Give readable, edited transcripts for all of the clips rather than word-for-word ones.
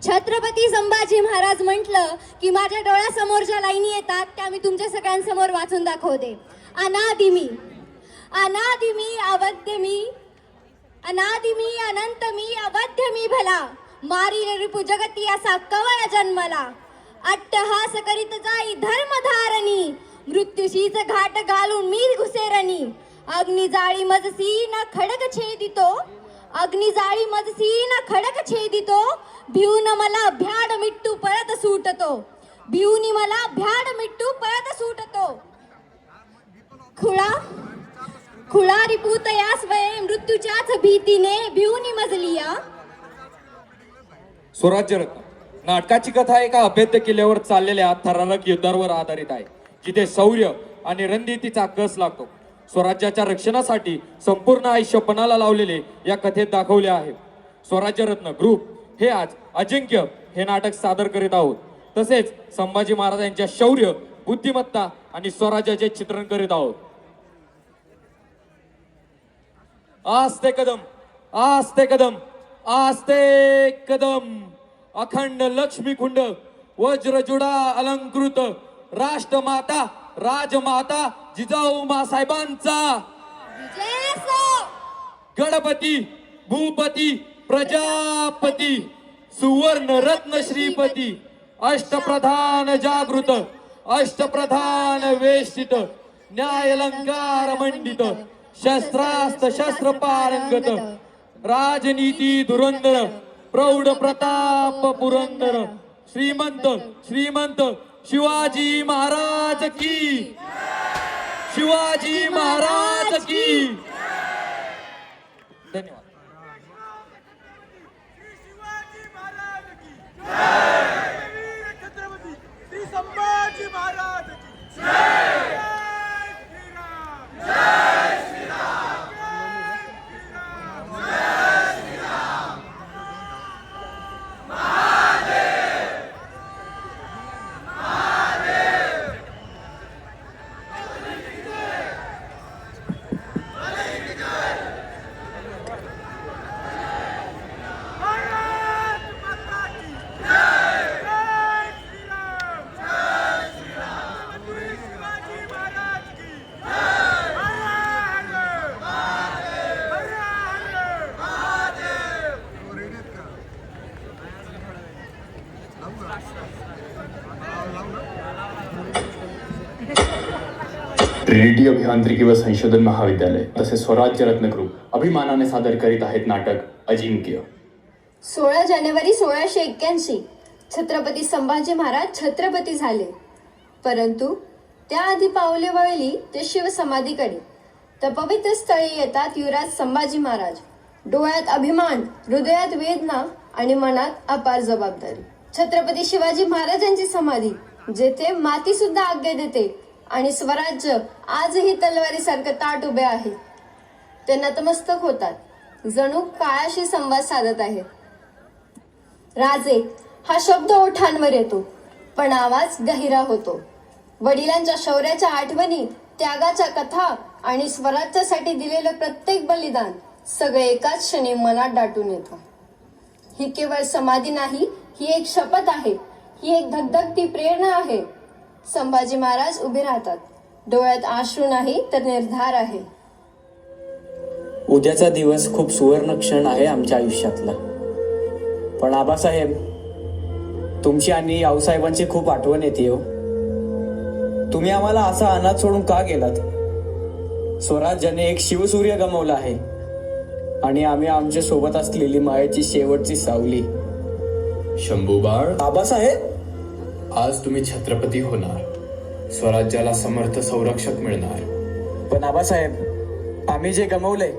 छत्रपती संभाजी महाराज म्हटलं की माझ्या डोळ्यासमोर ज्या लाईनी येतात त्या मी तुमच्या सगळ्यांसमोर वाचून दाखवते. अनादि मी, अनादि मी, अवध्य मी, अनादि मी, अनंत मी, अवध्य मी भला, मारी रिपु जगती असा कवय जन्मला, अट्टहास करीत जाई धर्मधारणी, मृत्यूशीच घाट घालून मी घुसेरणी, अग्नि जाळी मजसी न खडक छेदितो, अग्नि जाळी मजसी न खडक छेदितो, भिवून मला भ्याड मिट्टू परत सुटतो, भिवून मला भ्याड मिट्टू परत सुटतो, खुळा खुळा रिपूत यास वये मृत्यूच्याच भीतीने भिवून मजलिया. स्वराज्य रत्न नाटकाची कथा एका अभेद्य किल्ल्यावर चाललेल्या थरारक युद्धावर आधारित आहे, जिथे शौर्य आणि रणनीतीचा कस लागतो. स्वराज्याच्या रक्षणासाठी संपूर्ण आयुष्य पणाला लावलेले या कथेत दाखवले आहे. स्वराज्य रत्न ग्रुप हे आज अजिंक्य हे नाटक सादर करीत आहोत. तसेच संभाजी महाराजांच्या शौर्य, बुद्धिमत्ता आणि स्वराज्याचे चित्रण करीत आहोत. आस्ते कदम, आस्ते कदम, आस्ते कदम, अखंड लक्ष्मी कुंड, वज्रजुडा अलंकृत, राष्ट्रमाता राजमाता जिजाऊ मासाहेबांचा, गणपती भूपती प्रजापती सुवर्ण रत्न श्रीपती, अष्टप्रधान जागृत, अष्टप्रधान वेष्टित, न्यायलंकार मंडित, शस्त्रास्त्र शस्त्र पारंगत, राजनीती धुरंधर, प्रौढ प्रताप पुरंदर, श्रीमंत श्रीमंत शिवाजी महाराज की, शिवाजी महाराज की. धन्यवाद. छत्रपती श्री संभाजी महाराज की जय. ट्रिनिटी अभियांत्रिकी व संशोधन महाविद्यालय तसेच स्वराज्य रत्न ग्रुप अभिमानाने सादर करीत आहेत नाटक अजिंक्य. 16 जानेवारी 1681 छत्रपती संभाजी महाराज छत्रपती झाले. परंतु त्याआधी पावले वळली ते शिवसमाधीकडे. तर पवित्र स्थळी येतात युवराज संभाजी महाराज. डोळ्यात अभिमान, हृदयात वेदना आणि मनात अपार जबाबदारी. छत्रपती शिवाजी महाराजांची समाधी जेथे माती सुद्धा आज्ञा देते आणि स्वराज्य आजही तलवारीसारखं ताट उभे आहे. ते नतमस्तक होतात, जणू काळाशी संवाद साधत आहेत. राजे हा शब्द ओठांवर येतो, पण आवाज गहिरा होतो. वडिलांच्या शौर्याच्या आठवणी, त्यागाच्या कथा आणि स्वराज्यासाठी दिलेलं प्रत्येक बलिदान सगळे एकाच क्षणी मनात दाटून येतं. ही केवळ समाधी नाही, ही एक शपथ आहे, ही एक धगधगती प्रेरणा आहे. संभाजी महाराज उभे राहतात. डोळ्यात अश्रू नाही तर निर्धार आहे. उद्याचा दिवस खूप सुवर्ण क्षण आहे आमच्या आयुष्यातला. पण आबासाहेब, तुमची आणि आऊसाहेबांची खूप आठवण येते हो. तुम्ही आम्हाला असा अनाथ सोडून का गेलात? स्वराज्याने एक शिवसूर्य गमावला आहे आणि आम्ही आमच्या सोबत असलेली मायेची शेवटची सावली. शंभूबाळ, आबासाहेब, आज तुम्ही छत्रपती होणार, स्वराज्याला समर्थ संरक्षक मिळणार. पण आबासाहेब, आम्ही जे गमावलंय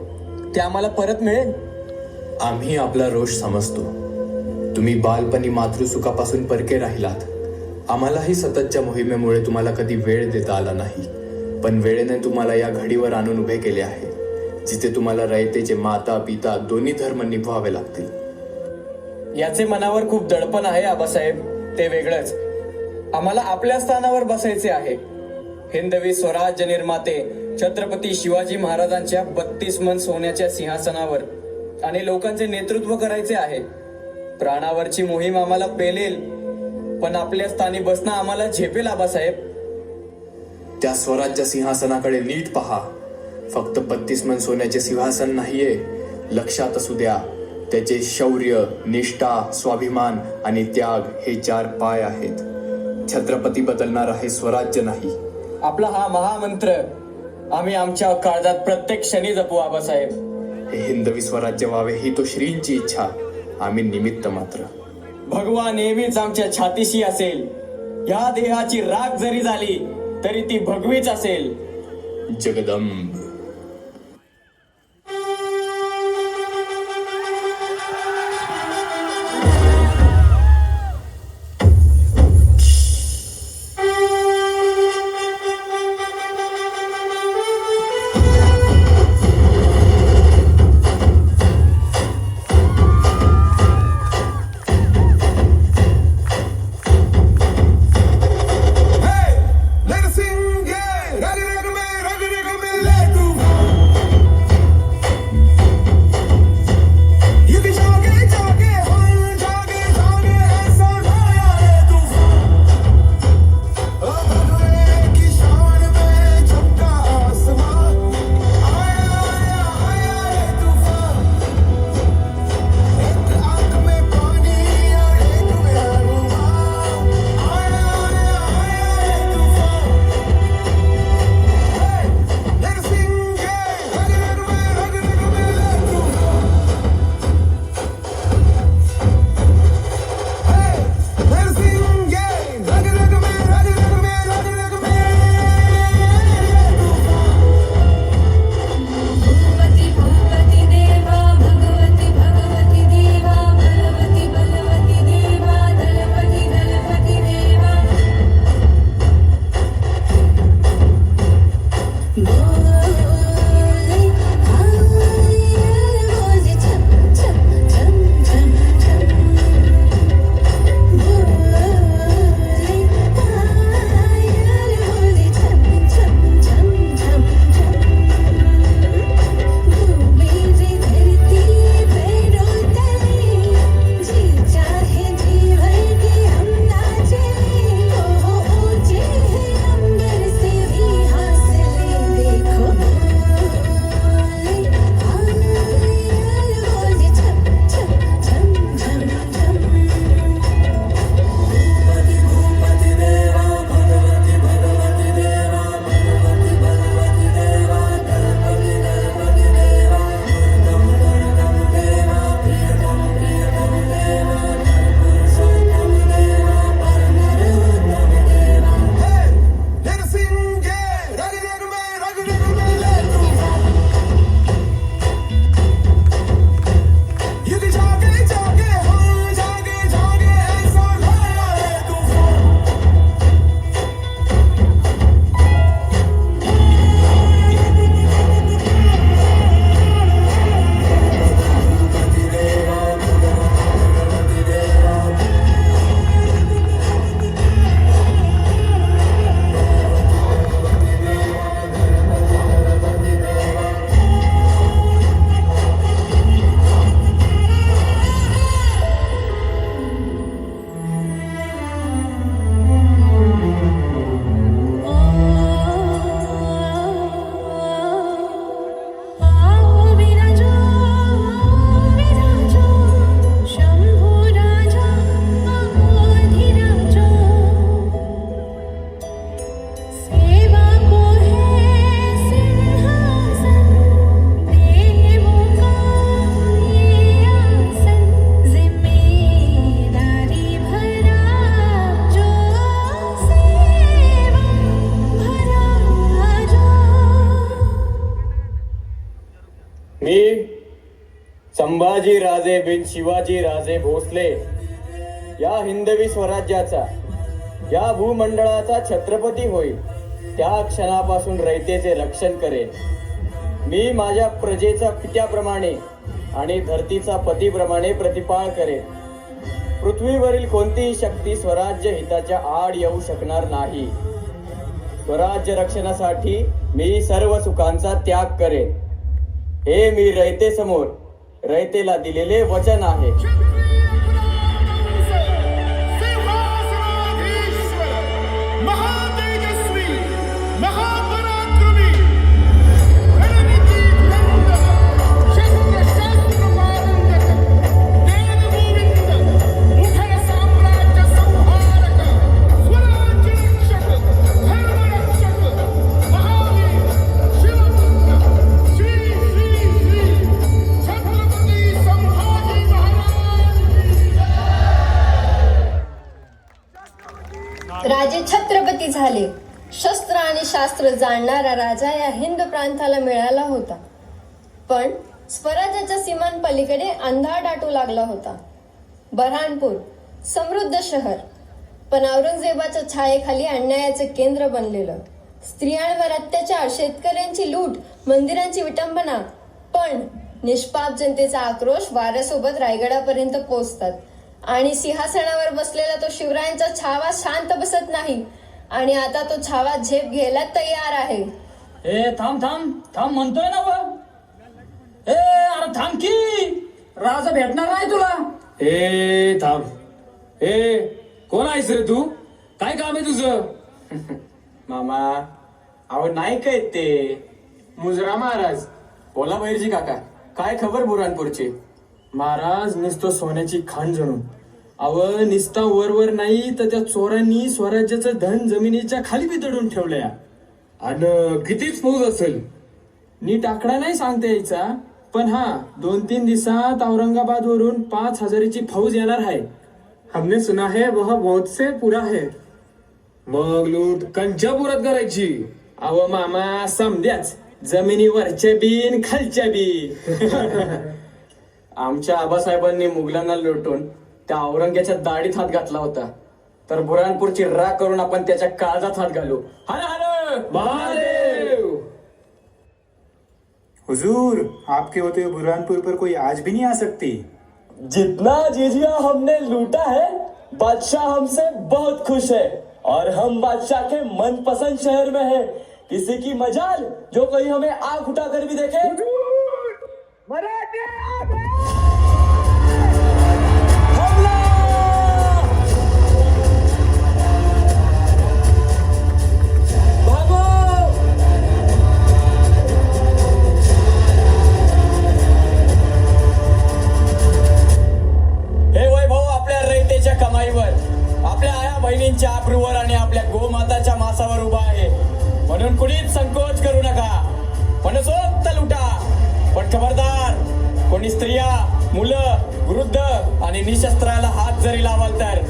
ते आम्हाला परत मिळेल? आम्ही आपला रोष समजतो. तुम्ही बालपणी मातृसुखापासून परके राहिलात. आम्हालाही सततच्या मोहिमेमुळे तुम्हाला कधी वेळ देता आला नाही, पण वेळेने तुम्हाला या घडीवर आणून उभे केले आहे, जिथे तुम्हाला रयतेचे माता पिता दोन्ही धर्म निभवावे लागतील. याचे मनावर खूप दडपण आहे आबासाहेब, ते वेगळंच. आम्हाला आपल्या स्थानावर बसायचे आहे. हिंदवी स्वराज्य निर्माते छत्रपती शिवाजी महाराजांच्या 32 मन सोन्याच्या सिंहासनावर आणि लोकांचे नेतृत्व करायचे आहे. प्राणावरची मोहीम आम्हाला पेलेल, पण आपल्या स्थानी बसणं आम्हाला झेपेल आबासाहेब. त्या स्वराज्य सिंहासनाकडे नीट पहा. फक्त 32 मन सोन्याचे सिंहासन नाहीये, लक्षात असू द्या त्याचे शौर्य, निष्ठा, स्वाभिमान आणि त्याग हे 4 पाय आहेत. छत्रपती बदलणार आहे स्वराज्य नाही. आपला हा महामंत्र आम्ही आमच्या काळजात प्रत्येक क्षणी जपू आबासाहेब. हे हिंदवी स्वराज्य व्हावे ही तो श्रींची इच्छा, आम्ही निमित्त मात्र. भगवा नेहमीच आमच्या छातीशी असेल. या देहाची राख जरी झाली तरी ती भगवीच असेल. जगदंब. संभाजी राजे बिन शिवाजी राजे भोसले या हिंदवी स्वराज्याचा, या भूमंडळाचा छत्रपती होईल त्या क्षणापासून रयतेचे रक्षण करेन. मी माझ्या प्रजेचा पित्याप्रमाणे आणि धरतीचा पतीप्रमाणे प्रतिपाळ करेन. पृथ्वीवरील कोणतीही शक्ती स्वराज्य हिताच्या आड येऊ शकणार नाही. स्वराज्य रक्षणासाठी मी सर्व सुखांचा त्याग करेन. हे मी रयतेसमोर रयतेला दिलेले वचन आहे. राजे छत्रपती झाले. शस्त्र आणि शास्त्र जाणणारा राजा या हिंद प्रांताला मिळाला होता. पण स्वराज्याच्या सीमांपलीकडे अंधार दाटू लागला होता. बऱ्हाणपूर समृद्ध शहर, पण औरंगजेबाच्या छायेखाली अन्यायाचे केंद्र बनलेलं. स्त्रियांवर अत्याचार, शेतकऱ्यांची लूट, मंदिरांची विटंबना. पण निष्पाप जनतेचा आक्रोश वाऱ्यासोबत रायगडापर्यंत पोहोचतात आणि सिंहासनावर बसलेला तो शिवरायांचा छावा शांत बसत नाही आणि आता तो छावा झेप घ्यायला तयार आहे. ए थांब थांब थांब म्हणतोय ना व. ए अरे थांब की, राजा भेटणार नाही तुला. ए थांब. ए कोण आहेस रे तू? काय काम आहे तुझं? मामा अहो नाही काय ते मुजरा महाराज. बोला बैरजी काका, काय खबर बुरानपूरची? महाराज नुसतं सोन्याची खाण जणू. अव निस्ता वर नाही तर त्या चोरांनी स्वराज्याचं धन जमिनीच्या खाली बिदडून ठेवलंय. आणि कितीच फौज असेल नीट आकडा नाही सांगता यायचा, पण हा 2-3 दिवसात औरंगाबाद वरून 5,000ची फौज येणार आहे. हमने सुना है वह बहुत से पुरा है. मग लूट कंच्या पुरात करायची? अव मामा समद्याच, जमिनीवरच्या बीन खालच्या बी. आमच्या आबासाहेबांनी मुघलांना लुटून त्या औरंग्याच्या दाढीत हात घातला होता, तर बुरहानपूरची राख करून आपण त्याच्या काळजात हात घालू. हर हर महादेव. हुजूर, आपके होते हुए बुरहानपुर पर कोई आज भी नहीं आ सकती. जितना जिजिया हमने लूटा है, बादशाह हमसे बहुत खुश है और हम बादशाह के मनपसंद शहर में है. किसी की मजाल जो कोई हमें आंख उठाकर भी देखे. हमला! भागो! हे वैभव आपल्या रयतेच्या कमाईवर, आपल्या आया बहिणींच्या आबरूवर आणि आपल्या गोमाताच्या मासावर उभा आहे. म्हणून कुणीच संकोच करू नका. मनसोक्त लुटा, पण खबरदार, कोणी स्त्रिया, मुलं, वृद्ध आणि निशस्त्राला हात जरी लावाल तर,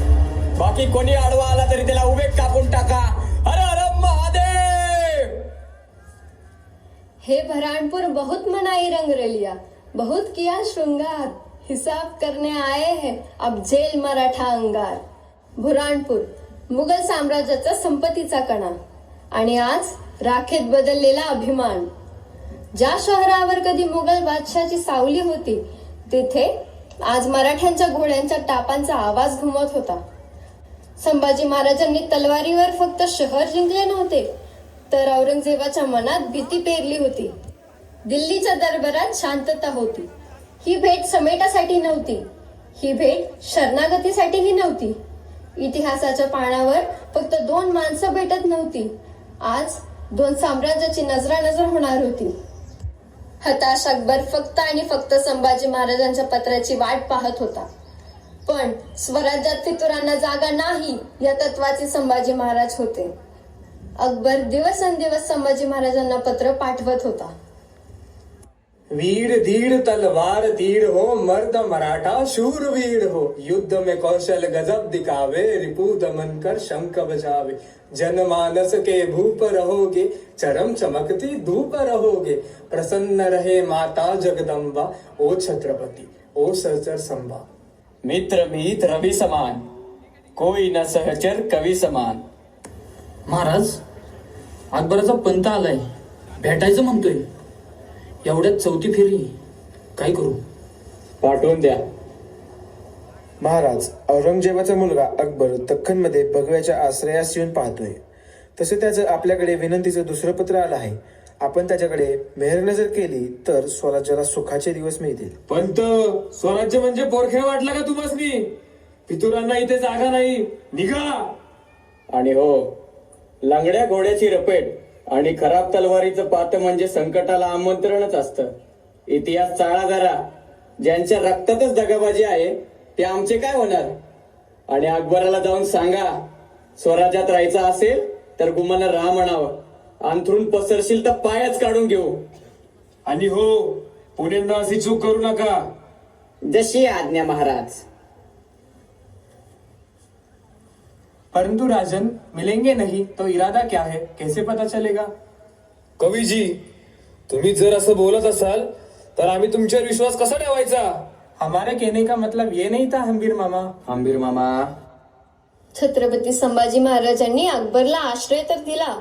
बाकी कोणी आडवा आला तरी त्याला उभे कापून टाका. हर हर महादेव. हे बऱ्हाणपुर बहुत मनाई रंग रलिया, बहुत किया श्रृंगार. हिसाब करने आए हैं अब जेल मराठा अंगार. बुऱ्हाणपूर मुघल साम्राज्याचा संपत्तीचा कणा आणि आज राखेत बदललेला अभिमान. ज्या शहरावर कधी मुघल बादशाची सावली होती, तिथे आज मराठ्यांच्या घोड्यांच्या टापांचा आवाज घुमत होता. संभाजी महाराजांनी तलवारीवर फक्त शहर जिंकले नव्हते, तर औरंगजेबाच्या मनात भीती पेरली होती. दिल्लीच्या दरबारात शांतता होती. ही भेट समेटासाठी नव्हती, ही भेट शरणागतीसाठीही नव्हती. इतिहासाच्या पानावर फक्त 2 माणसं भेटत नव्हती, आज 2 साम्राज्याची नजरानजर होणार होती. हताश अकबर फक्त आणि फक्त संभाजी महाराजांच्या पत्राची वाट पाहत होता. पण स्वराज्यात फितुरांना जागा नाही या तत्वाचे संभाजी महाराज होते. अकबर दिवसेंदिवस संभाजी महाराजांना पत्र पाठवत होता. वीर धीर तलवार तीर हो, मर्द मराठा शूरवीर हो. युद्ध में कौशल गजब दिखावे, रिपु दमन कर शंख बजावे. जनमानस के भूप रहोगे, चरम चमकती धूप रहोगे. प्रसन्न रहे माता जगदम्बा, ओ छत्रपति ओ सहचर संभा. मित्र मीत रवि समान, कोई न सहचर कवी समान. महाराज, अकबराचा पंत आलाय, भेटायचं म्हणतोय. एवढ्यात 4थी फेरी, काय करू? पाठवून द्या. महाराज, औरंगजेबाचा मुलगा अकबर दख्खनमध्ये भगव्याच्या आश्रयास येऊन पाहतोय. तसे त्याचं आपल्याकडे विनंतीचं दुसरं पत्र आलं आहे. आपण त्याच्याकडे मेहरनजर केली तर स्वराज्याला सुखाचे दिवस मिळतील. पंत, स्वराज्य म्हणजे पोरखेळ वाटला का तुम्हासनी? फितुरांना इथे जागा नाही, निघा. आणि हो, लंगड्या घोड्याची रपेट आणि खराब तलवारीचं पात म्हणजे संकटाला आमंत्रणच असतं. इतिहास चाळा जरा. ज्यांच्या रक्तातच दगाबाजी आहे ते आमचे काय होणार? आणि अकबराला जाऊन सांगा, स्वराज्यात राहायचं असेल तर गुमाना राहा म्हणावं. अंथरून पसरशील तर पायच काढून घेऊ. आणि हो, पुण्यांदा अशी चूक करू नका. जशी आज्ञा महाराज. परंतु राजन, मिलेंगे नहीं तो इरादा क्या है, कैसे पता चलेगा? कवीजी, तुम्ही जर असं बोलत असाल तर आम्ही तुमच्यावर विश्वास कसा ठेवायचा? हमारे कहने का मतलब ये नहीं था हंबीर मामा. छत्रपती संभाजी महाराजांनी अकबरला आश्रय तर दिला,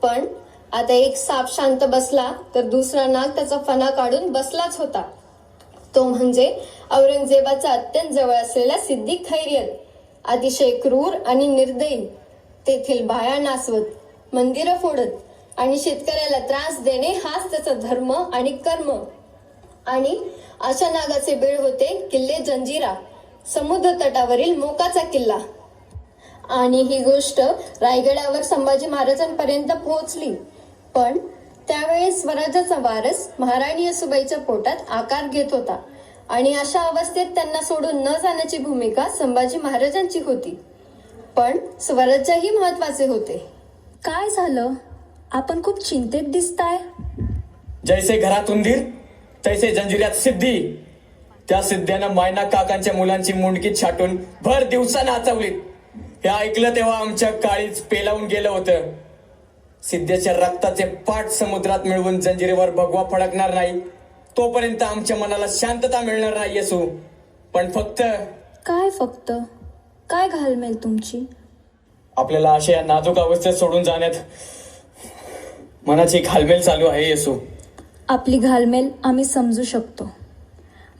पण आता एक साप शांत बसला तर दुसरा नाग त्याचा फणा काढून बसलाच होता. तो म्हणजे औरंगजेबाचा अत्यंत जवळ असलेला सिद्दीक खैरियत. अतिशय क्रूर आणि निर्दयी, तेथील बाया नासवत, मंदिरं फोडत आणि शेतकऱ्याला त्रास देणे हाच त्याचा धर्म आणि कर्म. आणि अशा नागाचे बेळ होते किल्ले जंजिरा, समुद्र तटावरील मोकाचा किल्ला. आणि ही गोष्ट रायगडावर संभाजी महाराजांपर्यंत पोहोचली. पण त्यावेळी स्वराज्याचा वारस महाराणी येसूबाईच्या पोटात आकार घेत होता आणि अशा अवस्थेत त्यांना सोडून न जाण्याची भूमिका संभाजी महाराजांची होती. पण स्वराज्यही महत्वाचे होते. काय झालं? आपण खूप चिंतेत दिसताय. जैसे घरात उंदीर तैसे जंजिऱ्यात सिद्धी. त्या सिद्ध्यानं मायना काकांच्या मुलांची मुंडकी छाटून भर दिवसा नाचवली. हे ऐकलं तेव्हा आमच्या काळीच पेलावून गेलं होतं. सिद्धेच्या रक्ताचे पाठ समुद्रात मिळवून जंजिरेवर भगवा फडकणार नाही तोपर्यंत आमच्या मनाला शांतता मिळणार नाही येसू. पण फक्त काय घालमेल तुमची? आपल्याला अशा या नाजूक अवस्थेत सोडून जाण्यात मनाची घालमेल चालू आहे येसू. आपली घालमेल आम्ही समजू शकतो.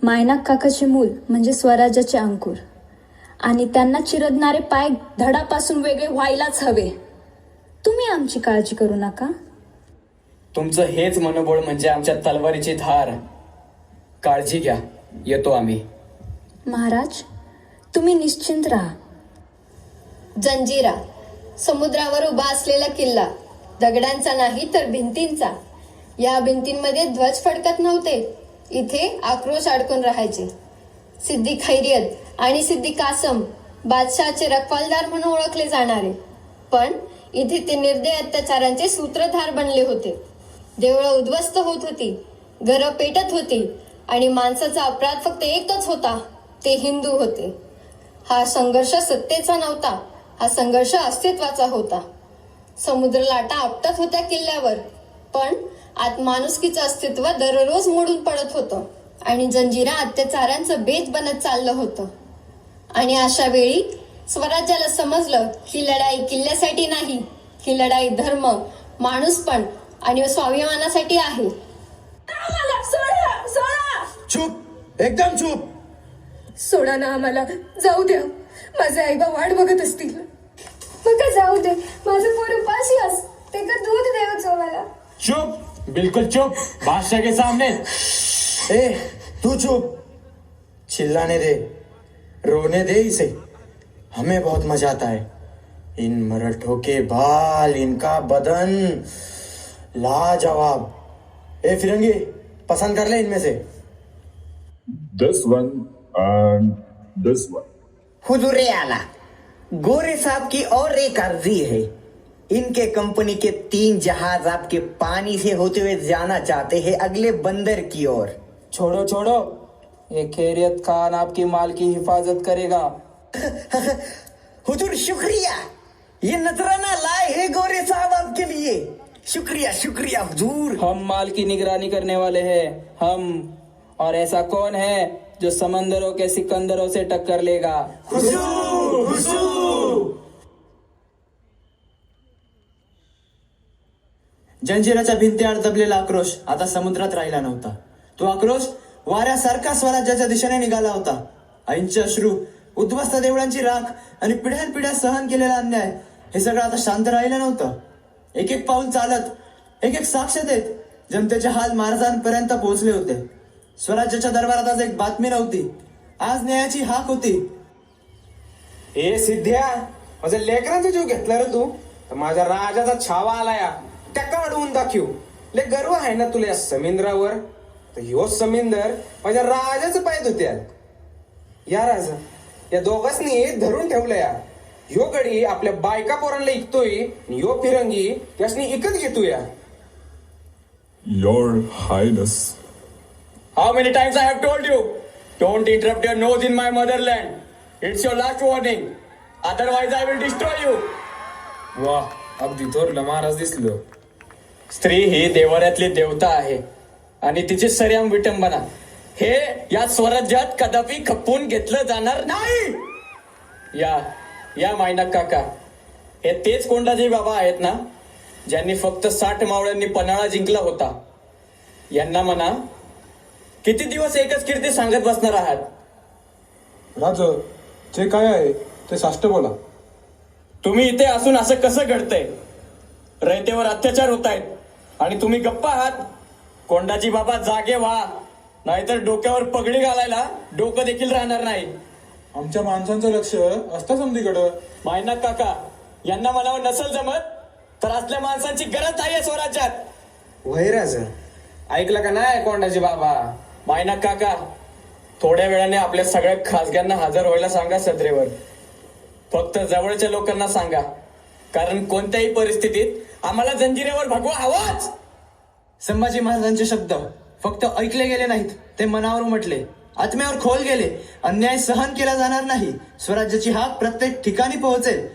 मायनाक काकाचे मूल म्हणजे स्वराज्याचे अंकुर, आणि त्यांना चिरडणारे पाय धडापासून वेगळे व्हायलाच हवे. तुम्ही आमची काळजी करू नका. तुमचं हेच मनोबळ म्हणजे आमच्या तलवारीची धार. काळजी घ्या, येतो आम्ही. महाराज, तुम्ही निश्चिंत राहा. जंजिरा, समुद्रावर उभा असलेला किल्ला, दगडांचा नाही तर भिंतींचा. या भिंतींमध्ये ध्वज फडकत नव्हते, इथे आक्रोश अडकून राहायचे. सिद्दी खैरियत आणि सिद्दी कासम बादशहाचे रखवालदार म्हणून ओळखले जाणारे, पण इथे ते निर्दय अत्याचारांचे सूत्रधार बनले होते. देवळं उद्ध्वस्त होत होती, घरं पेटत होती आणि माणसाचा अपराध फक्त एकच होता, ते हिंदू होते. हा संघर्ष सत्तेचा नव्हता, हा संघर्ष अस्तित्वाचा होता. समुद्र लाटा आपटत होत्या किल्ल्यावर, पण आत माणुसकीचं अस्तित्व दररोज मोडून पडत होतं आणि जंजिरा अत्याचारांचं बेत बनत चाललं होतं. आणि अशा वेळी स्वराज्याला समजलं ही लढाई किल्ल्यासाठी नाही, ही लढाई धर्म, माणूसपण आणि स्वाभिमानासाठी आहे. चूप, एकदम चूप. सोडा ना आम्हाला, जाऊ द्या. माझे आईबा वाट बघत असतील. मग जाऊ दे, माझं पोर उपाशी अस, ते का दूध द्यायचं मला. चुप, बिल्कुल चुप. बादशाह के सामने. ए, तू चुप. चिल्लाने दे, रोने दे इसे. हमें बहुत मजा आता है. इन मराठों के बाल, इनका बदन लाजवाब. ए फिरंगी, पसंद कर ले इनमें से. This one and this one. हुजूरे आला, गोरे साहब की और एक अर्जी है. इनके कंपनी के 3 जहाज आपके पानी से होते हुए जाना चाहते हैं अगले बंदर की ओर. छोड़ो, ये खैरियत खान आपकी माल की हिफाजत करेगा. हुजूर शुक्रिया, ये नजराना लाए हैं गोरे साहब आपके लिए. शुक्रिया हुजूर. हम माल की निगरानी करने वाले हैं, हम. और ऐसा कौन है जो समंदरों के सिकंदरों से टक्कर लेगा? जंजिराच्या भिंतीआड दबलेला आक्रोश आता समुद्रात राहिला नव्हता. तो आक्रोश वाऱ्यासारखा स्वराज्याच्या दिशेने निघाला होता. आईंचे अश्रू, उद्ध्वस्त देवळांची राख आणि पिढ्यानपिढ्या सहन केलेला अन्याय, हे सगळं आता शांत राहिलं नव्हतं. एक एक पाऊल चालत, एक एक साक्ष देत जनतेचे हाल महाराजांपर्यंत पोहोचले होते. स्वराज्याच्या दरबारात आज एक बातमी नव्हती, आज न्यायाची हाक होती. ए सिद्ध्या, माझ्या लेकरांचा जीव घेतला रे तू, तर माझ्या राजाचा छावा आला या. टक्का अडवून दाखव. ले गर्व आहे ना तुला या समुद्रावर. तर ह्यो समुद्र माझ्या राजाचं पाय धुत्यात. या राजा, या दोघांनी धरून ठेवलं या. ह्यो गडी आपल्या बायका पोरांना इकतोय, ह्यो फिरंगी त्यासनी इकत घेतोय. Your Highness. How many times I have told you? Don't interrupt your nose in my motherland. It's your last warning. Otherwise I will destroy you. वा, अगदी थोरलं महाराज दिसलो. स्त्री ही देवाऱ्यातली देवता आहे आणि तिची सर्याम विटंबना हे या स्वराज्यात कदापि खपवून घेतलं जाणार नाही. या मायनाक काका, हे तेच कोंडाजी बाबा आहेत ना, ज्यांनी फक्त 60 मावळ्यांनी पन्हाळा जिंकला होता. यांना म्हणा, किती दिवस एकच कीर्ती सांगत बसणार आहात? राज, जे काय आहे ते साष्ट बोला. तुम्ही इथे असून असं कसं घडतंय? रयतेवर अत्याचार होत आहेत आणि तुम्ही गप्पा आहात. कोंडाजी बाबा जागे व्हा, नाहीतर डोक्यावर पगडी घालायला डोकं देखील राहणार नाही. आमच्या माणसांचं लक्ष असतं समधीकडं. मायनाक काका, यांना म्हणावं नसल जमत तर असल्या माणसांची गरज नाहीये स्वराज्यात. वैराज, ऐकलं का नाही कोंडाजी बाबा? मायनाक काका, थोड्या वेळाने आपल्या सगळ्या खासग्यांना हजर व्हायला सांगा सत्रेवर. फक्त जवळच्या लोकांना सांगा, कारण कोणत्याही परिस्थितीत आम्हाला जंजिरेवर भगवा हवाच. संभाजी महाराजांचे शब्द फक्त ऐकले गेले नाहीत, ते मनावर उमटले, आत्म्यावर खोल गेले. अन्याय सहन केला जाणार नाही. स्वराज्याची हाक प्रत्येक ठिकाणी पोहोचेल.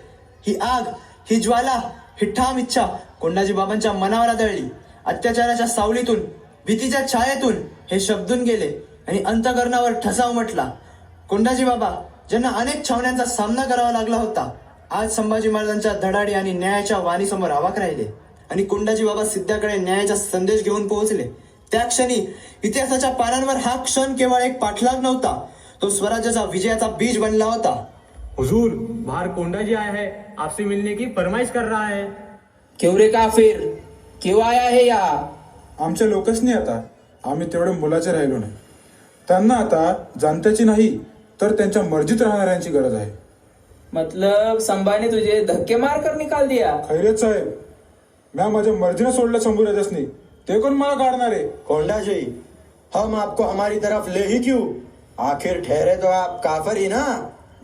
ही आग, ही ज्वाला, ही ठाम इच्छा कोंडाजी बाबांच्या मनावर आदळली. अत्याचाराच्या सावलीतून, भीतीच्या छायेतून हे शब्दून गेले आणि अंतःकरणावर ठसा उमटला. कोंडाजी बाबा, ज्यांना अनेक छावण्यांचा सामना करावा लागला होता, आज संभाजी महाराजांच्या धडाडी आणि न्यायाच्या वाणीसमोर अवाक राहिले. आणि कोंडाजी बाबा सिद्धाकडे न्यायाचा संदेश घेऊन पोहोचले. त्या क्षणी इतिहासाच्या पानांवर हा क्षण केवळ एक पाठलाग नव्हता, तो स्वराज्याचा विजयाचा बीज बनला होता. हुजूर, बाहर कोंडाजी आया है, आपसे मिलने की फरमाइश कर रहा है. क्यों रे काफिर, क्यों आया है या? आमच्या लोकच नाही आता. आम्ही तेवढे मुलाचे राहिलो नाही. त्यांना आता जनतेची नाही तर त्यांच्या मर्जीत राहणाऱ्यांची गरज आहे. मतलब संभाने तुझे धक्के मार कर निकाल दिया? खैरेत साहेब, मैं माझ्या मर्जीने सोडलं शंभूराजसनी, ते कोण मला काढणार आहे? कोंडा जी, हम आपको हमारी तरफ ले ही क्यों? आखिर ठहरे तो आप काफर ही ना.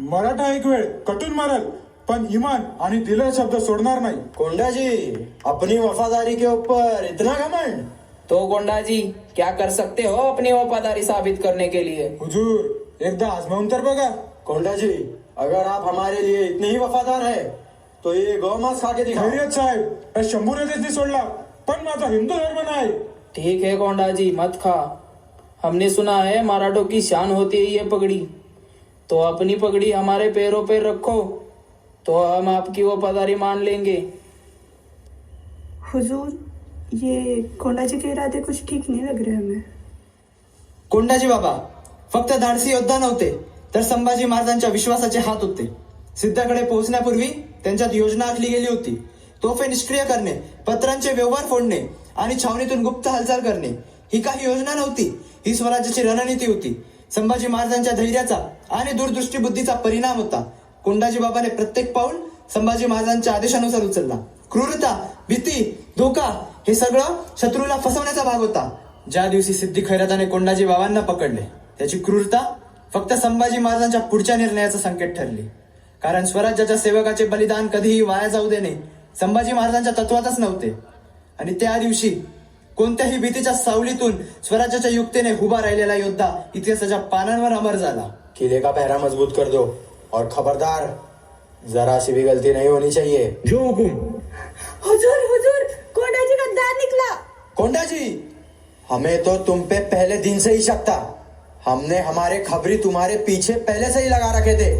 मराठा एक वेळ कटून मारल, पण इमान आणि दिलेला शब्द सोडणार नाही. कोंडा जी, अपनी वफादारी के ऊपर इतना घमंड? तो गोंडा जी, क्या कर सकते हो अपनी वफादारी साबित करने के लिए? हुजूर, एकदा आजमावून तर बघा. कोंडा जी, अगर आप हमारे लिए इतने ही वफादार है तो ये गौमांस खा के दिखाओ. खैरियत साहेब, या शंभूराजसनी सोडला, पण माझा हिंदू धर्म नाही. ठीक है गोंडा जी, मत खा. हमने सुना है मराठों की शान होती है ये पगड़ी, तो अपनी पगड़ी हमारे पैरों पे रखो तो हम आपकी वफादारी मान लेंगे. हुजूर, ये कोंडाजी के इरादे कुछ ठीक नहीं लग रहे हमें. कोंडाजी बाबा फक्त धाडसी योद्धा नव्हते, तर संभाजी महाराजांच्या विश्वासाचे हात होते. सिद्धाकडे पोहोचण्यापूर्वी त्यांच्यात योजना आखली गेली होती. तोफे निष्क्रिय करणे, पत्रांचे व्यवहार फोडणे आणि छावणीतून गुप्त हालचाल करणे ही काही योजना नव्हती, ही स्वराज्याची रणनीती होती. संभाजी महाराजांच्या धैर्याचा आणि दूरदृष्टी बुद्धीचा परिणाम होता. कोंडाजी बाबाने प्रत्येक पाऊल संभाजी महाराजांच्या आदेशानुसार उचलला. क्रूरता, भीती, धोका हे सगळं शत्रूला फसवण्याचा भाग होता. ज्या दिवशी सिद्धी खैरताने कोंडाजी बाबांना पकडले, त्याची क्रूरता फक्त संभाजी महाराजांच्या पुढच्या निर्णयाचं संकेत ठरली. कारण स्वराज्याच्या सेवकाचे बलिदान कधीही वाया जाऊ देणे संभाजी महाराजांच्या तत्वातच नव्हते. आणि त्या दिवशी कोणत्याही भीतीच्या सावलीतून स्वराज्याच्या युक्तीने उभा राहिलेला योद्धा इतिहासाच्या पानांवर अमर झाला. किले का पहरा मजबूत कर दो और खबरदार, जरा सी भी गलती नहीं होनी चाहिए. जो हुकुम. हुजूर, हुजूर, कोंडाजी गद्दार निकला. कोंडा जी, हमें तो तुम पे पहले दिन से ही शक था. हमने हमारे खबरी तुम्हारे पीछे पहले से ही लगा रखे थे.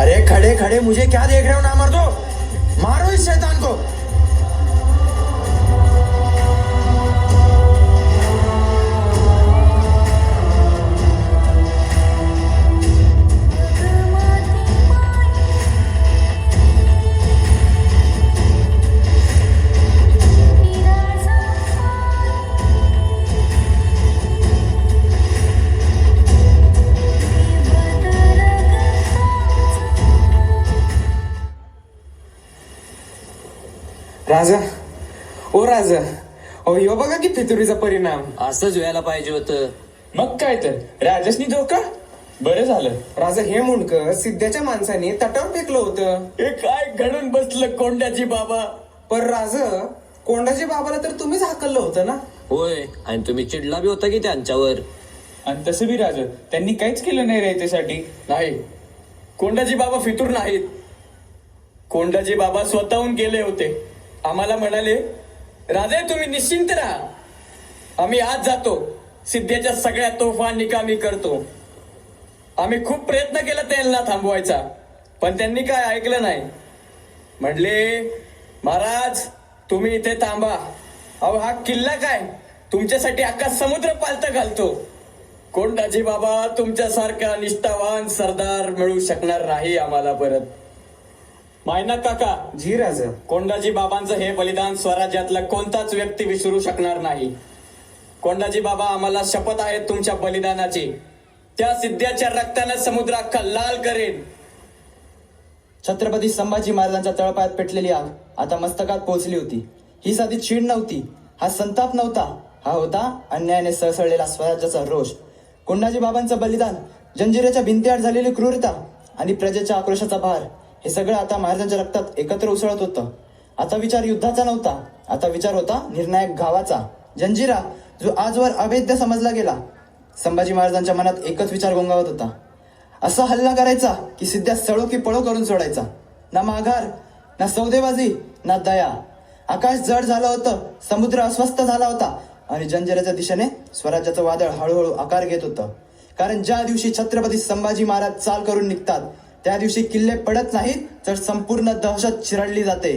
अरे खड़े खड़े मुझे क्या देख रहे हो ना मर्दो? मारो इस शैतान को. राजा, ओ राजा, हो ह्यो बघा की फितुरीचा परिणाम. असंच व्हायला पाहिजे होतं. मग काय तर राजसनी धोका. बरं झालं. राजा हे मुंडक सिद्ध्याच्या माणसाने तटावर फेकलं होतं. हे काय घडून बसलं कोंड्याची बाबा. पण राज कोंडाजी बाबाला तर तुम्हीच हाकललं होतं ना. होय, आणि तुम्ही चिडला बी होता की त्यांच्यावर. आणि तसं बी राज त्यांनी काहीच केलं नाही रयतेसाठी. नाही, कोंडाजी बाबा फितूर नाहीत. कोंडाजी बाबा स्वतःहून गेले होते. आम्हाला म्हणाले, राजे तुम्ही निश्चिंत राहा, आम्ही आज जातो, सिद्ध्याच्या सगळ्या तोफा निकामी करतो. आम्ही खूप प्रयत्न केला त्यांना थांबवायचा, पण त्यांनी काय ऐकलं नाही. म्हणले, महाराज तुम्ही इथे थांबा. अहो हा किल्ला काय तुमच्यासाठी अख्खा समुद्र पालत घालतो. कोंडाजी बाबा तुमच्यासारखा निष्ठावान सरदार मिळू शकणार नाही आम्हाला परत. मायना काका, जी राज. कोंडाजी बाबांचं हे बलिदान स्वराज्यातला कोणताच व्यक्ती विसरू शकणार नाही. कोंडाजी बाबा आम्हाला शपथ आहे तुमच्या बलिदानाची. त्या सिद्ध्याच्या रक्ताने समुद्र अख्खा लाल करेन. छत्रपती संभाजी महाराजांच्या तळपायात पेटलेली आग आता मस्तकात पोहोचली होती. ही साधी चीड नव्हती, हा संताप नव्हता, हा होता अन्यायाने सळसळलेला स्वराज्याचा रोष. कोंडाजी बाबांचं बलिदान, जंजिऱ्याच्या भिंतीआड झालेली क्रूरता आणि प्रजेच्या आक्रोशाचा भार, हे सगळं आता महाराजांच्या रक्तात एकत्र उसळत होतं. आता विचार युद्धाचा नव्हता, आता विचार होता निर्णायक गावाचा. जंजिरा जो आजवर अभेद्य समजला गेला. संभाजी महाराजांच्या मनात एकच विचार गोंगावत होता, असा हल्ला करायचा की सिद्ध्या सळो की पळो करून सोडायचा. ना माघार, ना सौदेबाजी, ना दया. आकाश जड झालं होतं, समुद्र अस्वस्थ झाला होता आणि जंजिऱ्याच्या दिशेने स्वराज्याचं वादळ हळूहळू आकार घेत होतं. कारण ज्या दिवशी छत्रपती संभाजी महाराज चाल करून निघतात, त्या दिवशी किल्ले पडत नाहीत तर संपूर्ण दहशत चिरडली जाते.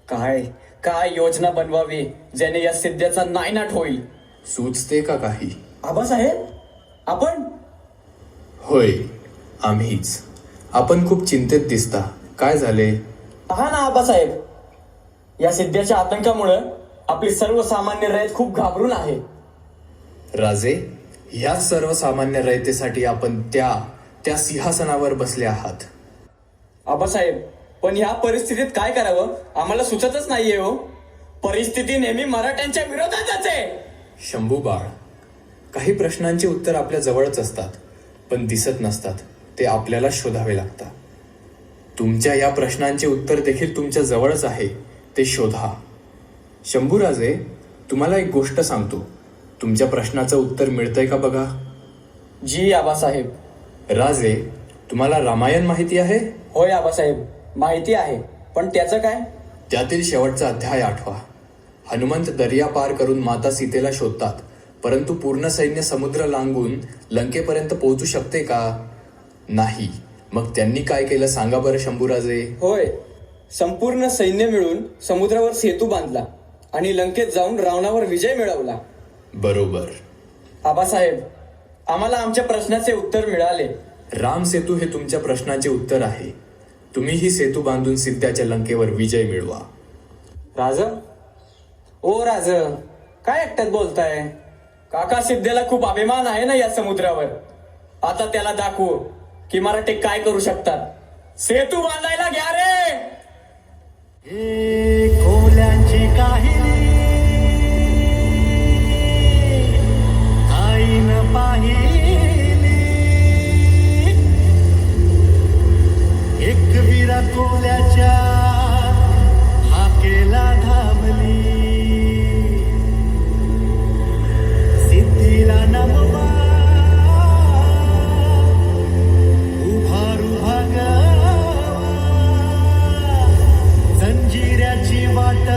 काय काय योजना बनवावी ज्याने या सिद्ध्याचा नायनाट होईल. सुचते का काही? आबासाहेब, आपण? होय, आम्हीच. आपण खूप चिंतेत दिसता. काय झाले? पहा ना आबासाहेब, या सिद्ध्याच्या आतंकामुळे आपली सर्वसामान्य रयत खूप घाबरून आहे. राजे, ह्याच सर्वसामान्य रयतेसाठी आपण त्या सिंहासनावर बसले आहात. आबासाहेब, पण ह्या परिस्थितीत काय करावं आम्हाला सुचतच नाहीये हो. परिस्थिती नेहमी मराठ्यांच्या विरोधातच आहे. शंभू बाळ, काही प्रश्नांची उत्तर आपल्या जवळच असतात, पण दिसत नसतात. ते आपल्याला शोधावे लागतात. तुमच्या या प्रश्नांचे उत्तर देखील तुमच्या जवळच आहे, ते शोधा. शंभूराजे, तुम्हाला एक गोष्ट सांगतो. तुमच्या प्रश्नाचं उत्तर मिळतंय का बघा. जी आबासाहेब. राजे, तुम्हाला रामायण माहिती आहे? होय आबासाहेब, माहिती आहे, पण त्याचं काय? त्यातील शेवटचा अध्याय आठवा. हनुमंत दर्या पार करून माता सीतेला शोधतात, परंतु पूर्ण सैन्य समुद्र लांघून लंकेपर्यंत पोहोचू शकते का? नाही. मग त्यांनी काय केलं सांगा बरं शंभूराजे. होय, संपूर्ण सैन्य मिळून समुद्रावर सेतू बांधला आणि लंकेत जाऊन रावणावर विजय मिळवला. बरोबर. आबासाहेब, आम्हाला आमच्या प्रश्नाचे उत्तर मिळाले. राम सेतू हे तुमच्या प्रश्नाचे उत्तर आहे. तुम्ही ही सेतू बांधून सिद्ध्याच्या लंकेवर विजय मिळवा. राज, ओ राज, काय एकट्यात बोलताय? काका, सिद्धेला खूप अभिमान आहे ना या समुद्रावर. आता त्याला दाखवू की मराठे काय करू शकतात. सेतू बांधायला घ्या रे. कोल्यांची काहिली आईन पाहिली, एक विरा कोल्याच्या हाकेला धावली. सिद्धीला नमवा उभारू भागावा, जंजिऱ्याची वाट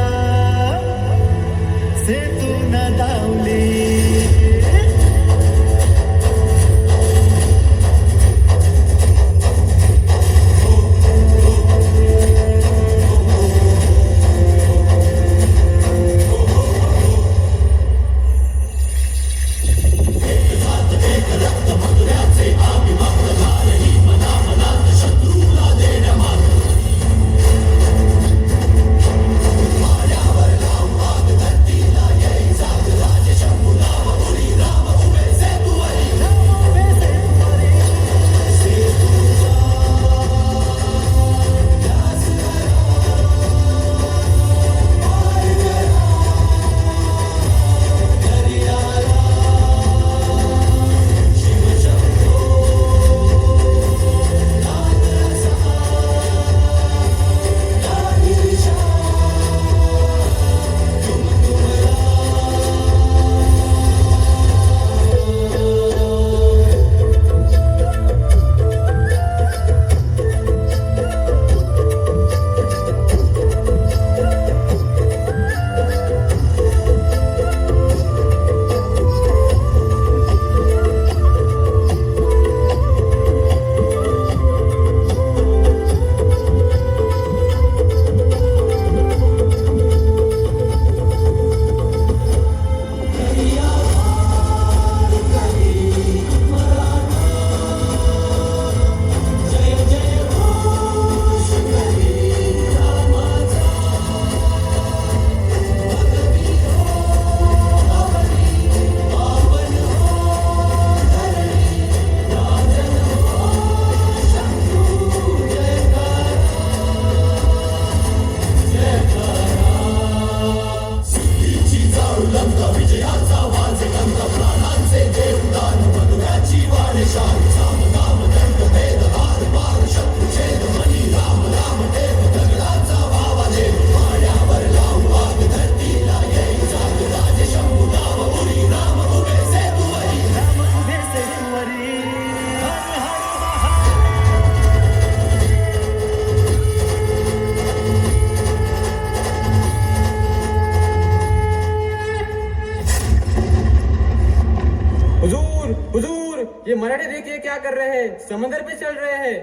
हुजूर हुजूर, ये मराठे देखिए क्या कर रहे हैं, समंदर पे चल रहे हैं।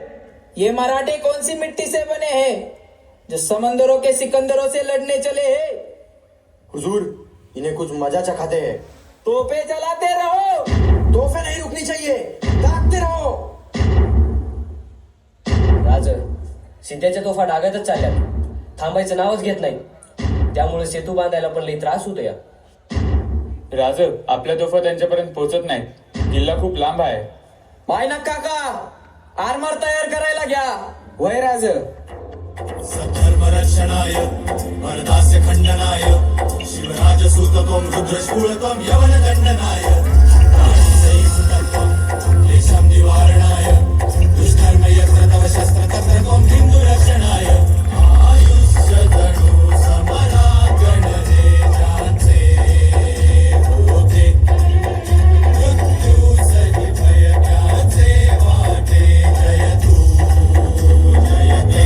ये मराठे कौन सी मिट्टी से बने हैं जो समंदरों के सिकंदरों से लड़ने चले हैं? हुजूर, इन्हें कुछ मजा चखाते हैं। तोपे चलाते रहो, तोफे नहीं रुकनी चाहिए, दागते रहो। राज, सिद्ध्याच्या तोफा डागातच चालल्यात, थांबायचं नावच घेत नाही. त्यामुळे सेतू बांधायला पण लई त्रास होतो या. राज, आपल्या तोफा त्यांच्यापर्यंत पोहोचत नाहीत, किल्ला खूप लांब आहे. मायना काका, आर्मर तयार करायला घ्या. वय राज. सधर्मरक्षणाय वरदास्य खंडनाय शिवराजसूतत्वं रुद्रशूलत्वं यवनदण्डनाय क्लेशं निवारणाय दुष्कर्म यत्र तव शस्त्र तत्र त्वं हिन्दुरक्षणाय आयुष्यधनु समरागणने जाते होते मृत्युसहि भयज्ञाते वाटे जयतु जयते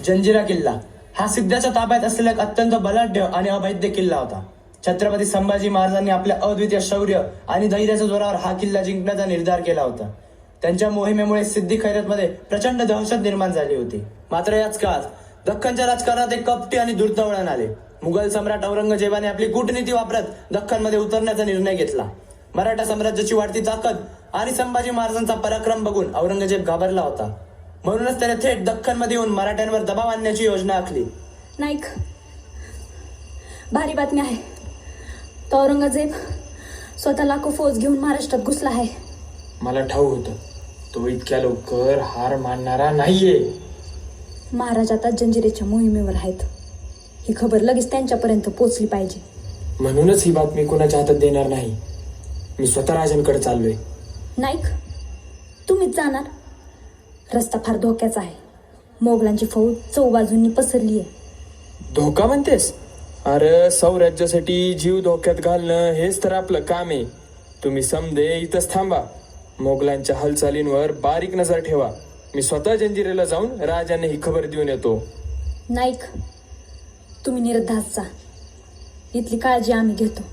जंजिरा किल्ला हा सिद्ध्याच्या ताब्यात असलेला एक अत्यंत बलाढ्य आणि अवैध किल्ला होता. छत्रपती संभाजी महाराजांनी आपल्या अद्वितीय शौर्य आणि धैर्याच्या जोरावर हा किल्ला जिंकण्याचा निर्धार केला होता. त्यांच्या मोहिमेमुळे सिद्धी खैरतमध्ये प्रचंड दहशत निर्माण झाली होती. मात्र याच काळात दख्खनच्या राजकारणात एक कपटी आणि धूर्त वळण आले. मुघल सम्राट औरंगजेबाने आपली कूटनीती वापरत दख्खनमध्ये उतरण्याचा निर्णय घेतला. मराठा साम्राज्याची वाढती ताकद आणि संभाजी महाराजांचा पराक्रम बघून औरंगजेब घाबरला होता. म्हणूनच त्याने थेट दख्खनमध्ये येऊन मराठ्यांवर दबाव आणण्याची योजना आखली. नाईक, भारी बातमी आहे. तो औरंगजेब स्वतः लाखो फौज घेऊन महाराष्ट्रात घुसला आहे. मला ठाऊक होतं, तो इतक्या लवकर हार मानणारा नाहीये. महाराज आता जंजिरेच्या मोहिमेवर आहेत. ही खबर लगेच त्यांच्यापर्यंत पोहोचली पाहिजे. म्हणूनच ही बातमी कोणाच्या हातात देणार नाही. मी स्वतः राजांकडे चाललोय. नाईक, तुम्हीच जाणार? रस्ता फार धोक्याचा आहे. मोगलांची फौज चौबाजूंनी पसरली आहे. धोका म्हणतेस? अरे, सौराज्यासाठी जीव धोक्यात घालणं हेच तर आपलं काम आहे. तुम्ही समदे इथंच थांबा. मोगलांच्या हालचालींवर बारीक नजर ठेवा. मी स्वतः जंजिरेला जाऊन राजाने ही खबर देऊन येतो. नाईक, तुम्ही निर्धास्त जा. इथली काळजी आम्ही घेतो.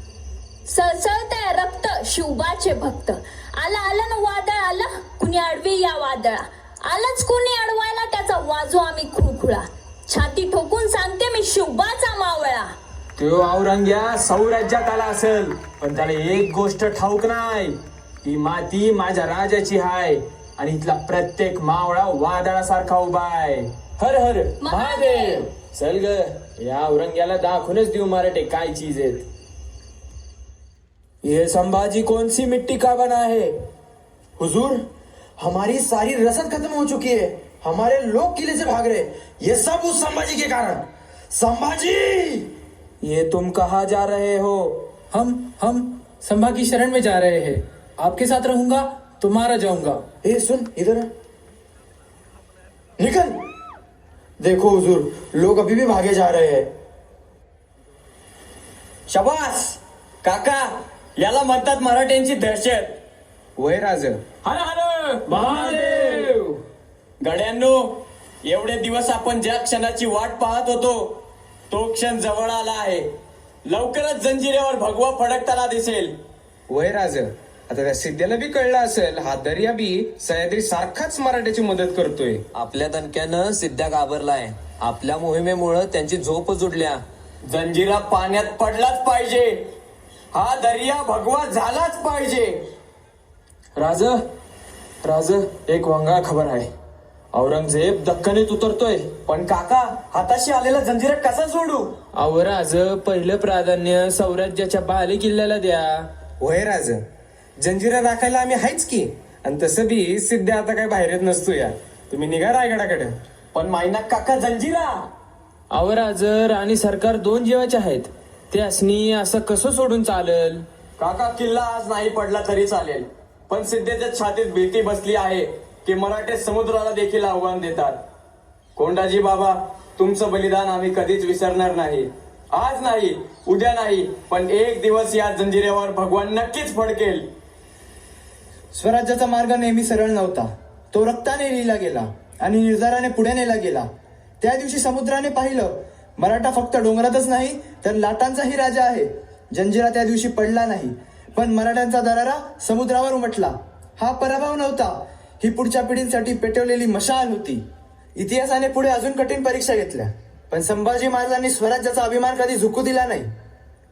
सळसळतंय रक्त शिवबाचे भक्त. आलं ना वादळ आलं, कुणी अडवी या वादळा. आलंच कुणी अडवायला, त्याचा वाजू आम्ही खुळखुळा. छाती ठोकून सांगते मी शिवबाचा मावळा. तो औरंग्या सौराज्यात आला असेल, पण त्याला एक गोष्ट ठाऊक नाही. ही माती माझ्या राजाची हाय आणि इथला प्रत्येक मावळा वादळासारखा उभा आहे. हर हर महादेव. चल ग, या औरंग्याला दाखवूनच देऊ मराठे काय चीज आहेत. ये संभाजी कौन सी मिट्टी का बना है? हुजूर, हमारी सारी रसद खत्म हो चुकी है. हमारे लोग किले से भाग रहे. ये सब उस संभाजी के कारण. संभाजी, ये तुम कहाँ जा रहे हो? हम संभा की शरण में जा रहे हैं. आपके साथ रहूंगा तो मारा जाऊंगा. ए सुन, इधर आ. निकल. देखो हुजूर, लोग अभी भी भागे जा रहे हैं. शबास काका, याला म्हणतात मराठ्यांची दहशत. वय राज. हर हर महादेव. गड्यांनो, एवढे दिवस आपण ज्या क्षणाची वाट पाहत होतो, तो क्षण जवळ आला आहे. लवकरच जंजिऱ्यावर भगवा फडकताना दिसेल. वय राज, आता त्या सिद्ध्याला बी कळलं असेल, हा दर्या बी सह्याद्री सारखाच मराठ्याची मदत करतोय. आपल्या दणक्यानं सिद्ध्या घाबरलाय. आपल्या मोहिमेमुळं त्यांची झोपच उडल्या. जंजिरा पाण्यात पडलाच पाहिजे. हा दर्या भगवा झालाच पाहिजे. राज, एक वंगाळ खबर आहे. औरंगजेब दख्खनीत उतरतोय. पण काका, हाताशी आलेला जंजिरा कसा सोडू? अहो राज, पहिलं प्राधान्य सौराज्याच्या बाले किल्ल्याला द्या. वय राज, जंजिरा राखायला आम्ही आहेच की. आणि तसं बी सिद्ध्या आता काय बाहेर येत नसतो या. तुम्ही निघा रायगडाकडे. पण मायना काका, जंजिरा. अहो राज, आणि सरकार दोन जीवाचे आहेत. त्यासनी असं कसं सोडून चालेल? काका, किल्ला आज नाही पडला तरी चालेल, पण सिद्धेच्या छातीत भीती बसली आहे की मराठे समुद्राला देखील आव्हान देतात. कोंडाजी बाबा, तुमचं बलिदान आम्ही कधीच विसरणार नाही. आज नाही, उद्या नाही, पण एक दिवस या जंजिरेवर भगवान नक्कीच फडकेल. स्वराज्याचा मार्ग नेहमी सरळ नव्हता. तो रक्ताने लिहिला गेला आणि निर्धाराने पुढे नेला गेला. त्या दिवशी समुद्राने पाहिलं, मराठा फक्त डोंगरातच नाही तर लाटांचाही राजा आहे. जंजिरा त्या दिवशी पडला नाही, पण मराठ्यांचा दरारा समुद्रावर उमटला. हा पराभव नव्हता, ही पुढच्या पिढींसाठी पेटवलेली मशाल होती. इतिहासाने पुढे अजून कठीण परीक्षा घेतल्या, पण संभाजी महाराजांनी स्वराज्याचा अभिमान कधी झुकू दिला नाही.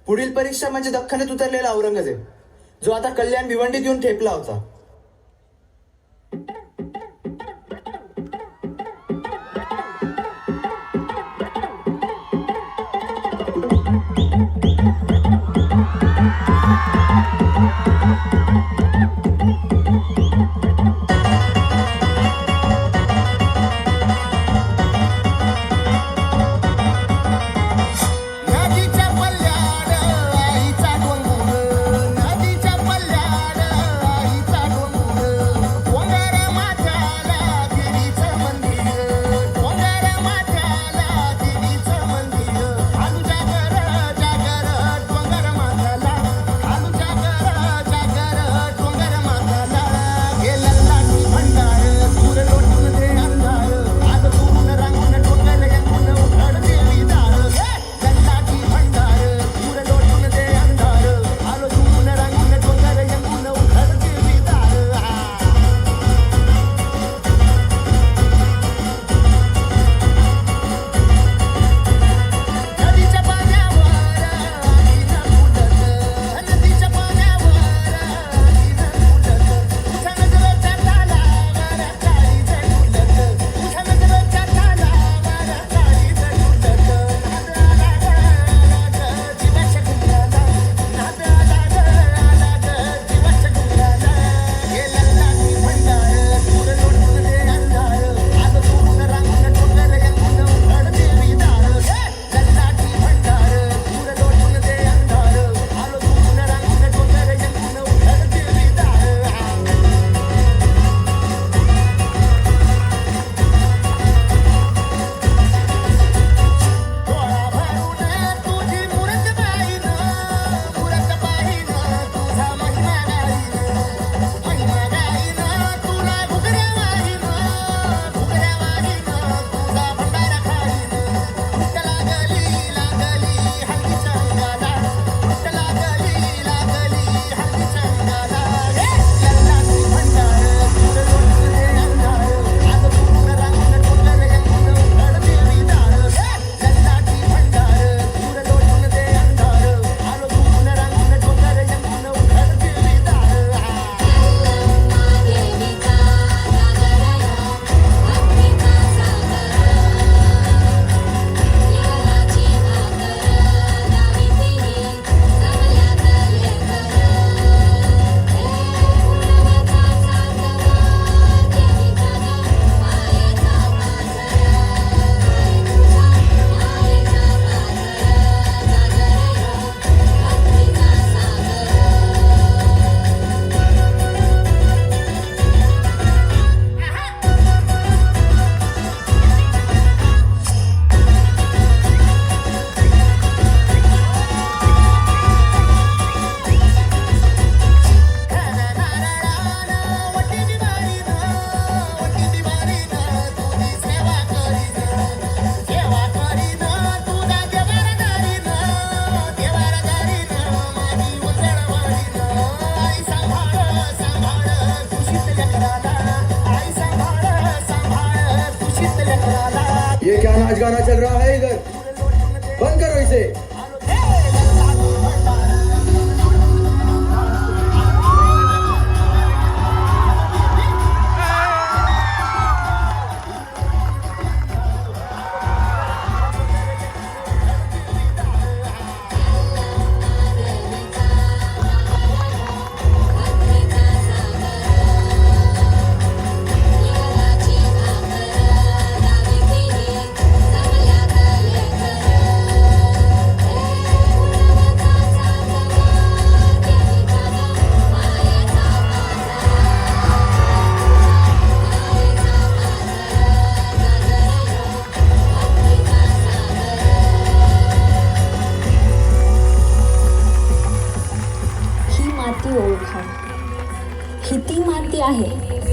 पुढील परीक्षा म्हणजे दख्खनेत उतरलेला औरंगजेब, जो आता कल्याण भिवंडीत येऊन ठेपला होता. नदीच्या पल्ल्याड आईचा डोंगर, नदीच्या पल्ल्याड आईचा डोंगर, डोंगर माथ्याला देवीचं मंदिर, डोंगर माथ्याला देवीचं मंदिर. आलू जागर जागर डोंगर माथ्याला, आलू जागर जागर डोंगर माथ्याला. गेला लाठी भंडार दूर लोटून दे अंधार, आज पूर्ण रांगून डोंगर यंगून उघड देवी दार. गल्लाठी भंडार दूर लोटून दे अंधार, आलो दूरून रांगून डोंगर यंगून उघड देवी दार. नदीच्या पाण्यावर आईनं फुलत, नदीच्या पाण्यावर आईनं फुलत. उठा नजरेच्या तालावर काळीचं डुलत, उठा नजरेच्या तालावर काळीचं डुलत. जीवाच्या गुंडाला, नाद आला ग जीवाच्या गुंडाला. गेला लाठी भंडार दूर लोटून दे अंधार, आज दूरून रांगून डोंगर यंगून उघड देवी दार. गल्लाठी भंडार दूर लोटून दे अंधार, आलो दूरून रांगून डोंगर यंगून उघड देवी दार. डोळा भरून तुझी मूरत पाहिलं, मूरत पाहिलं तुझा महिमा गाईनं, महिमा गाईनं तुला घुगऱ्या वाहिनं, घुगऱ्या वाहिनं तुझा भंडारा खाईनं. भूक लागली लागली हळदीच्या अंगाला, भूक लागली लागली हळदीच्या अंगाला. गल्लाठी भंडार दूर लोटून दे अंधार, आज पूर्ण रांगून डोंगर यंगून उघड देवी दार. गल्लाठी भंडार दूर लोटून दे अंधार, आलो पूर्ण रांगून डोंगर यंगून उघड देवी दार. वटीची बारीनं तुझी सेवा करीनं, सेवा करीनं तुझा देवारदारीनं, देवारदारीनं माझी उजळवाडीनं. आई सांभाळ सांभाळ तुझीच लेकराला, आई सांभाळ सांभाळ तुझीच लेकराला. ये क्या नाच गाना चल रहा है इधर? बंद करो इसे. Yeah.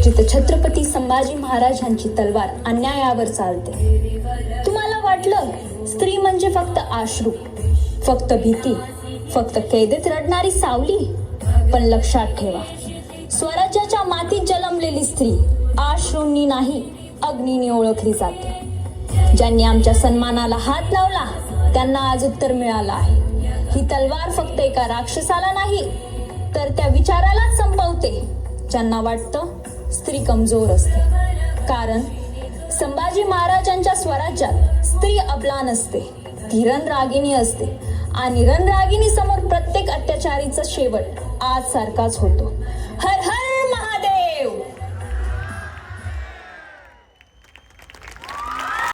जिथे छत्रपती संभाजी महाराजांची तलवार अन्यायावर चालते. तुम्हाला वाटलं स्त्री म्हणजे फक्त आश्रू, फक्त भीती, फक्त कैदेत रडणारी सावली. पण लक्षात ठेवा, स्वराज्याच्या मातीत जन्मलेली स्त्री आश्रूंनी नाही, अग्नीने ओळखली जाते. ज्यांनी आमच्या सन्मानाला हात लावला त्यांना आज उत्तर मिळालं आहे. ही तलवार फक्त एका राक्षसाला नाही, तर त्या विचारालाच संपवते ज्यांना वाटतं स्त्री कमजोर असते. कारण संभाजी महाराजांच्या स्वराज्यात स्त्री अबला नसते, ती रणरागिणी असते. आणि रणरागिणी समोर प्रत्येक अत्याचारीचा शेवट आज सारखाच होतो. हर हर